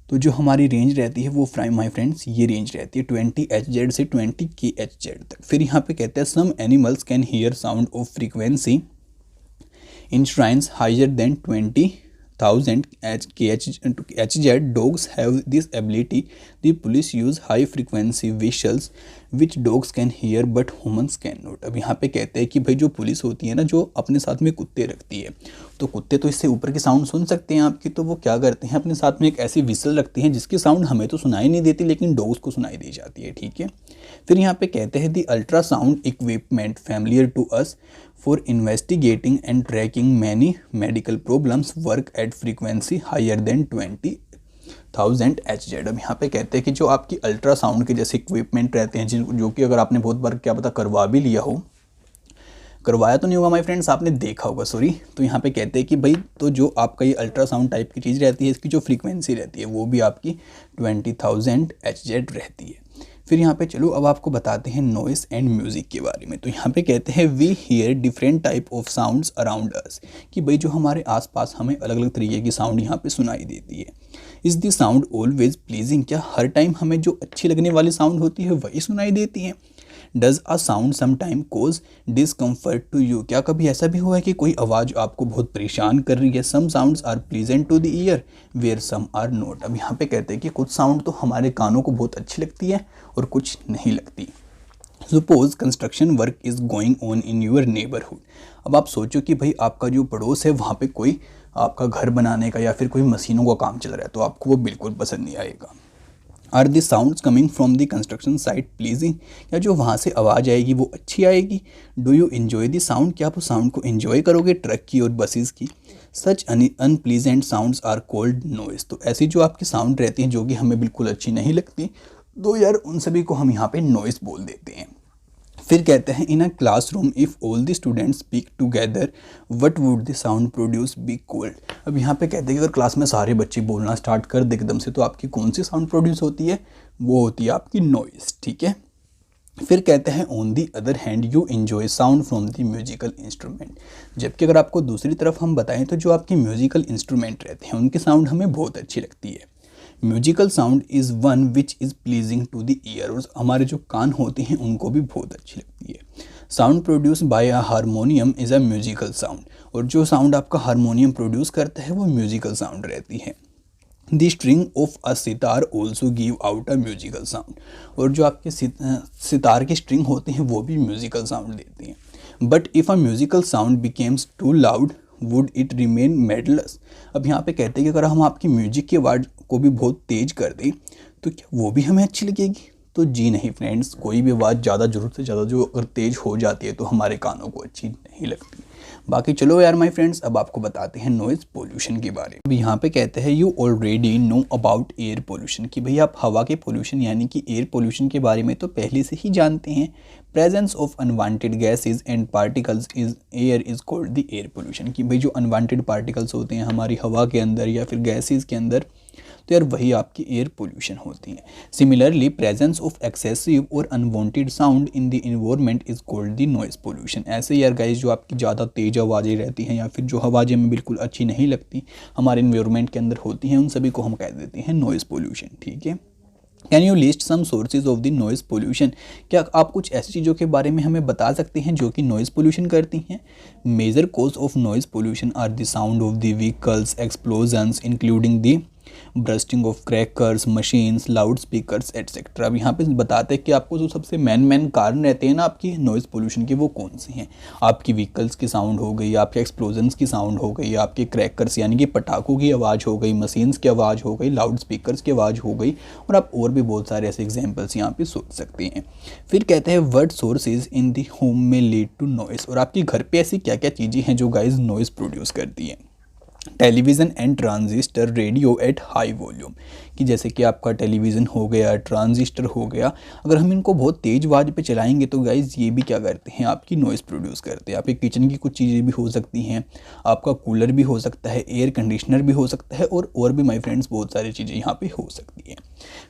Speaker 1: तो जो हमारी रेंज रहती है वो माय फ्रेंड्स ये रेंज रहती है 20 Hz से 20 kHz तक। फिर यहाँ पे कहते हैं some animals can hear sound of frequency in shrines higher than 20,000 Hz. Dogs have this ability. The police use high frequency whistles which dogs can hear but humans cannot. अब यहाँ पे कहते हैं कि भाई जो पुलिस होती है ना, जो अपने साथ में कुत्ते रखती है, तो कुत्ते तो इससे ऊपर की साउंड सुन सकते हैं आपकी, तो वो क्या करते हैं अपने साथ में एक ऐसी विसल रखती हैं जिसकी साउंड हमें तो सुनाई नहीं देती लेकिन डॉग्स को सुनाई दी जाती है। ठीक है, फिर यहाँ पे कहते हैं the ultrasound equipment familiar to us for investigating and tracking many medical problems work at frequency higher than 20,000 Hz। अब यहाँ पे कहते हैं कि जो आपकी अल्ट्रासाउंड के जैसे इक्विपमेंट रहते हैं जो कि अगर आपने बहुत बार क्या पता करवा भी लिया हो, करवाया तो नहीं होगा माय फ्रेंड्स, आपने देखा होगा सॉरी, तो यहाँ पे कहते हैं कि भाई तो जो आपका ये अल्ट्रासाउंड टाइप की चीज़ रहती है इसकी जो फ्रीक्वेंसी रहती है वो भी आपकी 20,000 Hz रहती है। फिर यहाँ पे चलो अब आपको बताते हैं नॉइस एंड म्यूज़िक के बारे में। तो यहाँ पे कहते हैं we hear different type of sounds around us, कि भाई जो हमारे आसपास हमें अलग अलग तरीके की साउंड यहाँ पे सुनाई देती है। Is the sound always pleasing, क्या हर टाइम हमें जो अच्छी लगने वाली साउंड होती है वही सुनाई देती है। Does a sound some time cause discomfort to you, क्या कभी ऐसा भी हुआ है कि कोई आवाज़ आपको बहुत परेशान कर रही है। Some sounds are pleasant to the ear where some are not. अब यहाँ पे कहते हैं कि कुछ साउंड तो हमारे कानों को बहुत अच्छी लगती है और कुछ नहीं लगती। Suppose construction work is going on in your neighbourhood. अब आप सोचो कि भाई आपका जो पड़ोस है वहाँ पे कोई आपका घर बनाने का या फिर कोई मशीनों का काम चल रहा है, तो आपको वो बिल्कुल पसंद नहीं आएगा। Are the sounds coming from the construction site pleasing, या जो वहाँ से आवाज़ आएगी वो अच्छी आएगी। Do you enjoy the sound, क्या आप उस साउंड को इन्जॉय करोगे ट्रक की और बसेस की। Such unpleasant sounds are called noise, तो ऐसी जो आपकी साउंड रहती हैं जो कि हमें बिल्कुल अच्छी नहीं लगती, तो यार उन सभी को हम यहाँ पे नॉइस बोल देते हैं। फिर कहते हैं in a classroom if all the students speak together what would the sound produce be called. अब यहाँ पे कहते हैं कि अगर क्लास में सारे बच्चे बोलना स्टार्ट कर दे एकदम से, तो आपकी कौन सी साउंड प्रोड्यूस होती है, वो होती है आपकी नॉइस। ठीक है, फिर कहते हैं on the other hand you enjoy sound from the musical instrument, जबकि अगर आपको दूसरी तरफ हम बताएं तो जो आपके म्यूजिकल इंस्ट्रूमेंट रहते हैं उनकी साउंड हमें बहुत अच्छी लगती है। Musical sound is one which is pleasing to the ear, और हमारे जो कान होते हैं उनको भी बहुत अच्छी लगती है। Sound produce by a harmonium is a musical sound, और जो साउंड आपका हारमोनियम प्रोड्यूस करता है वो म्यूजिकल साउंड रहती है। The string of a sitar also give out a musical sound, और जो आपके सितार की स्ट्रिंग होती हैं वो भी म्यूजिकल साउंड देती हैं। But if a musical sound becomes too loud would it remain melodious. अब यहाँ पे कहते हैं कि अगर हम आपकी म्यूजिक की आवाज़ को भी बहुत तेज़ कर दें तो क्या वो भी हमें अच्छी लगेगी? तो जी नहीं फ्रेंड्स, कोई भी आवाज़ ज़्यादा ज़रूरत से ज़्यादा जो अगर तेज़ हो जाती है तो हमारे कानों को अच्छी नहीं लगती। बाकी चलो यार माय फ्रेंड्स, अब आपको बताते हैं नॉइज़ पोल्यूशन के बारे में। अब यहाँ पे कहते हैं you already know about air pollution, कि भाई आप हवा के पोल्यूशन यानी कि एयर पोल्यूशन के बारे में तो पहले से ही जानते हैं। Presence of unwanted gases and particles is air is called the air pollution, कि भाई जो अनवांटेड पार्टिकल्स होते हैं हमारी हवा के अंदर या फिर गैसेज के अंदर, तो यार वही आपकी एयर पोल्यूशन होती है। सिमिलरली प्रेजेंस ऑफ एक्सेसिव और unwanted sound in the environment is called the noise pollution. ऐसे यार गाइस जो आपकी ज़्यादा तेज़ आवाज़ें रहती हैं या फिर जो आवाज़ें हमें बिल्कुल अच्छी नहीं लगती हमारे इन्वायरमेंट के अंदर होती हैं, उन सभी को हम कह देते हैं नॉइज़ पोल्यूशन। ठीक है, can you list some sources of the noise pollution, क्या आप कुछ ऐसी चीज़ों के बारे में हमें बता सकते हैं जो कि नॉइज़ पोल्यूशन करती हैं? Major cause of noise pollution are the sound of the vehicles, explosions including the bursting of crackers, machines, loud speakers etcetera. अब यहाँ पे बताते हैं कि आपको जो सबसे मेन कारण रहते हैं ना आपकी नॉइज़ पोल्यूशन के, वो कौन से हैं। आपकी व्हीकल्स की साउंड हो गई, आपके एक्सप्लोजन्स की साउंड हो गई, आपके क्रैकर्स यानी कि पटाखों की आवाज़ हो गई, मशीन्स की आवाज़ हो गई, लाउड स्पीकर्स की आवाज़ हो गई, और आप और भी बहुत सारे ऐसे एग्जाम्पल्स यहाँ पे सोच सकते हैं। फिर कहते हैं word sources in the home में लीड टू नॉइज़, और आपकी घर पे ऐसी क्या क्या चीज़ें हैं जो गाइज नॉइज़ प्रोड्यूस करती हैं। Television and transistor, radio at high volume, कि जैसे कि आपका टेलीविज़न हो गया, ट्रांजिस्टर हो गया, अगर हम इनको बहुत तेज़ आवाज़ पे चलाएंगे तो गाइज़ ये भी क्या करते हैं, आपकी नॉइज़ प्रोड्यूस करते हैं। आपके किचन की कुछ चीज़ें भी हो सकती हैं, आपका कूलर भी हो सकता है, एयर कंडीशनर भी हो सकता है, और भी माय फ्रेंड्स बहुत सारी चीज़ें यहाँ पे हो सकती हैं।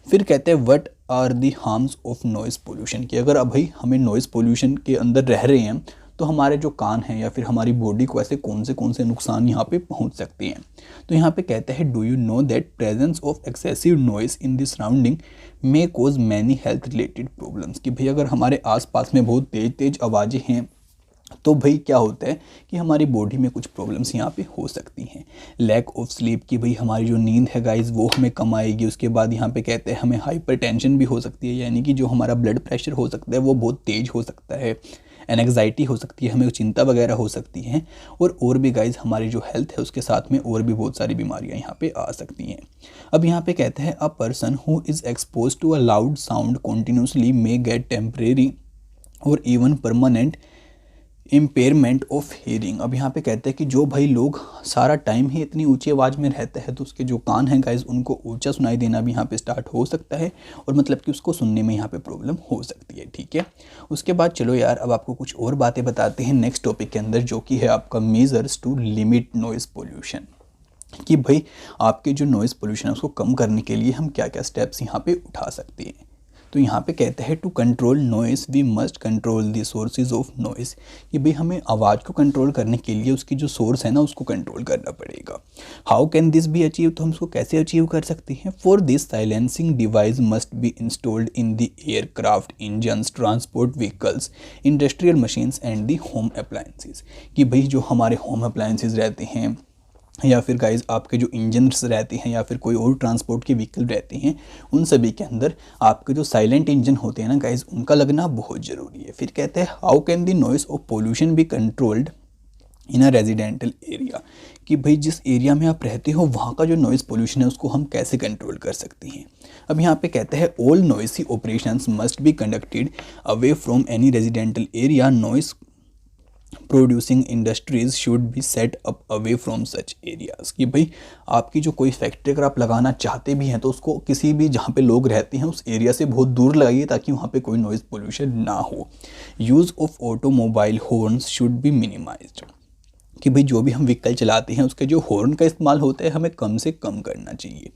Speaker 1: फिर कहते हैं what are the harms of noise pollution, कि अगर अब भाई हमें नॉइज़ पोल्यूशन के अंदर रह रहे हैं तो हमारे जो कान हैं या फिर हमारी बॉडी को ऐसे कौन से नुकसान यहाँ पे पहुँच सकते हैं। तो यहाँ पे कहते हैं do you know that presence of excessive noise in the surrounding may cause many health related problems, कि भाई अगर हमारे आसपास में बहुत तेज़ आवाज़ें हैं तो भाई क्या होता है कि हमारी बॉडी में कुछ प्रॉब्लम्स यहाँ पे हो सकती हैं। लैक ऑफ स्लीप, की भाई हमारी जो नींद है गाइज वो हमें कम आएगी। उसके बाद यहाँ पे कहते हैं हमें हाइपरटेंशन भी हो सकती है, यानी कि जो हमारा ब्लड प्रेशर हो सकता है वो बहुत तेज़ हो सकता है। एनग्जाइटी हो सकती है, हमें चिंता वगैरह हो सकती हैं, और भी गाइज हमारी जो हेल्थ है उसके साथ में और भी बहुत सारी बीमारियां यहाँ पे आ सकती हैं। अब यहाँ पे कहते हैं a person who is expose to a loud sound continuously may get temporary और even permanent impairment of hearing. अब यहाँ पे कहते हैं कि जो भाई लोग सारा टाइम ही इतनी ऊंची आवाज़ में रहता है तो उसके जो कान हैं गाइज उनको ऊंचा सुनाई देना भी यहाँ पे स्टार्ट हो सकता है, और मतलब कि उसको सुनने में यहाँ पे प्रॉब्लम हो सकती है। ठीक है, उसके बाद चलो यार अब आपको कुछ और बातें बताते हैं नेक्स्ट टॉपिक के अंदर, जो कि है आपका measures to limit noise pollution, कि भाई आपके जो नॉइज़ पोल्यूशन है उसको कम करने के लिए हम क्या क्या स्टेप्स यहाँ पे उठा सकते हैं। तो यहाँ पे कहते हैं to control noise we must control the sources of noise, कि भाई हमें आवाज़ को कंट्रोल करने के लिए उसकी जो सोर्स है ना उसको कंट्रोल करना पड़ेगा। How can this be achieve, तो हम उसको कैसे अचीव कर सकते हैं। For this silencing device must be installed in the aircraft, engines, transport vehicles, industrial machines and the home appliances, कि भाई जो हमारे होम अप्लायंसेस रहते हैं या फिर गाइज आपके जो इंजन्स रहते हैं या फिर कोई और ट्रांसपोर्ट के व्हीकल रहते हैं, उन सभी के अंदर आपके जो साइलेंट इंजन होते हैं ना गाइज उनका लगना बहुत ज़रूरी है। फिर कहते हैं how can the noise of pollution be controlled in a residential area, कि भाई जिस एरिया में आप रहते हो वहाँ का जो नॉइज़ पोल्यूशन है उसको हम कैसे कंट्रोल कर सकते हैं। अब यहाँ पे कहते हैं all noisy operations must be conducted away from any residential area, noise producing industries should be set up away from such areas, कि भाई आपकी जो कोई फैक्ट्री अगर आप लगाना चाहते भी हैं तो उसको किसी भी जहाँ पे लोग रहते हैं उस एरिया से बहुत दूर लगाइए ताकि वहाँ पे कोई नॉइज़ पोल्यूशन ना हो। Use of automobile horns should be minimised, कि भाई जो भी हम व्हीकल चलाते हैं उसके जो हॉर्न का इस्तेमाल होता है हमें कम से कम करना चाहिए।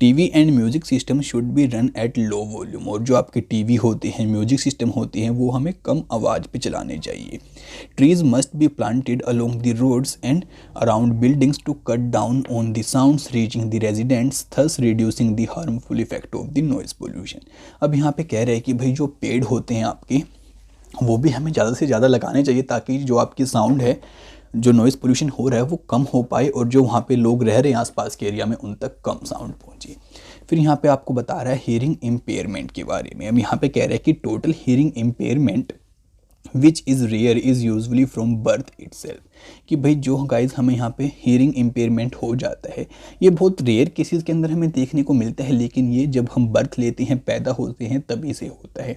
Speaker 1: TV and music system should be run at low volume, और जो आपके टीवी होते हैं, म्यूजिक सिस्टम होते हैं, वो हमें कम आवाज़ पे चलाने चाहिए। Trees must be planted along the roads and around buildings to cut down on the sounds reaching the residents, thus reducing the harmful effect of the noise pollution. अब यहाँ पे कह रहे हैं कि भाई जो पेड़ होते हैं आपके, वो भी हमें ज़्यादा से ज़्यादा लगाने चाहिए ताकि जो आपकी साउंड है, जो नॉइज़ पोल्यूशन हो रहा है वो कम हो पाए, और जो वहाँ पे लोग रह रहे हैं आसपास के एरिया में उन तक कम साउंड पहुँचे। फिर यहाँ पे आपको बता रहा है हियरिंग इम्पेयरमेंट के बारे में। अब यहाँ पे कह रहा है कि total hearing impairment which is rare is usually from birth itself, कि भाई जो गाइज हमें यहाँ पे हियरिंग इम्पेयरमेंट हो जाता है ये बहुत रेयर केसेस के अंदर हमें देखने को मिलता है, लेकिन ये जब हम बर्थ लेते हैं, पैदा होते हैं, तभी से होता है।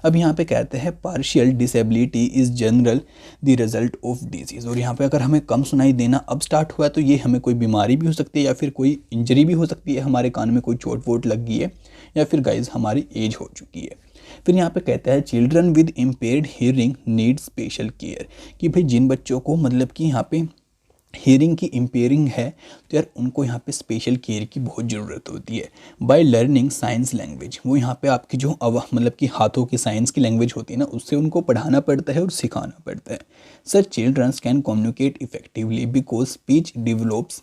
Speaker 1: अब यहाँ पे कहते हैं partial disability is general the result of disease, और यहाँ पे अगर हमें कम सुनाई देना अब स्टार्ट हुआ है तो ये हमें कोई बीमारी भी हो सकती है या फिर कोई इंजरी भी हो सकती है, हमारे कान में कोई चोट वोट लग गई है, या फिर गाइज हमारी एज हो चुकी है। फिर यहाँ पे कहता है children with impaired hearing need special care, कि भाई जिन बच्चों को मतलब कि यहाँ पे हियरिंग की इम्पेयरिंग है तो यार उनको यहाँ पे स्पेशल केयर की बहुत ज़रूरत होती है। बाय लर्निंग साइंस लैंग्वेज, वो यहाँ पे आपकी जो मतलब कि हाथों की साइंस की लैंग्वेज होती है ना, उससे उनको पढ़ाना पड़ता है और सिखाना पड़ता है। Such childrens can communicate effectively because speech develops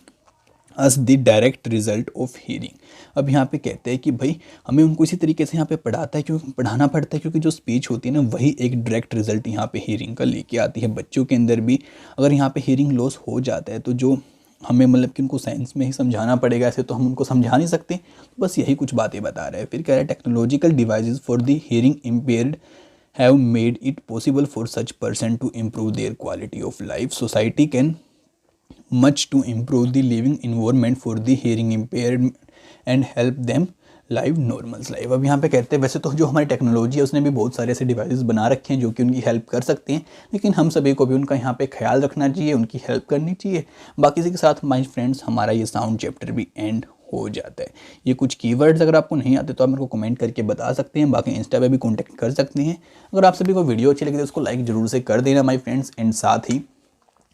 Speaker 1: as the direct result of hearing. अब यहाँ पे कहते हैं कि भाई हमें उनको इसी तरीके से यहाँ पे पढ़ाना पड़ता है, क्योंकि जो स्पीच होती है ना वही एक डायरेक्ट रिजल्ट यहाँ पे हियरिंग का लेके आती है। बच्चों के अंदर भी अगर यहाँ पे हियरिंग लॉस हो जाता है तो जो हमें मतलब कि उनको साइंस में ही समझाना पड़ेगा, ऐसे तो हम उनको समझा नहीं सकते। बस यही कुछ बातें बता रहे हैं। फिर कह रहा है technological devices for the hearing impaired have made it possible for such person to improve their quality of life. Society can much to improve the living environment for the hearing impaired and help them live normal life। अब यहाँ पे कहते हैं वैसे तो जो हमारी technology है उसने भी बहुत सारे ऐसे डिवाइसेस बना रखे हैं जो कि उनकी हेल्प कर सकते हैं, लेकिन हम सभी को भी उनका यहाँ पे ख्याल रखना चाहिए, उनकी हेल्प करनी चाहिए। बाकी इसी के साथ माय फ्रेंड्स हमारा ये साउंड चैप्टर भी एंड हो जाता है। ये कुछ कीवर्ड्स अगर आपको नहीं आते तो आप मेरे को कमेंट करके बता सकते हैं, बाकी इंस्टा पे भी कॉन्टैक्ट कर सकते हैं। अगर आप सभी को वीडियो अच्छी लगी तो उसको लाइक ज़रूर से कर देना माय फ्रेंड्स, एंड साथ ही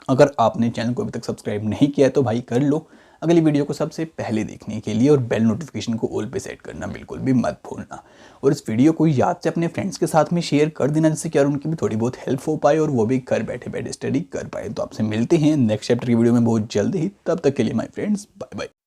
Speaker 1: अगर आपने चैनल को अभी तक सब्सक्राइब नहीं किया है तो भाई कर लो अगली वीडियो को सबसे पहले देखने के लिए, और बेल नोटिफिकेशन को ऑल पे सेट करना बिल्कुल भी मत भूलना। और इस वीडियो को याद से अपने फ्रेंड्स के साथ में शेयर कर देना, जिससे कि यार उनकी भी थोड़ी बहुत हेल्प हो पाए और वो भी घर बैठे बैठे स्टडी कर पाए। तो आपसे मिलते हैं नेक्स्ट चैप्टर की वीडियो में बहुत जल्द ही, तब तक के लिए माय फ्रेंड्स बाय बाय।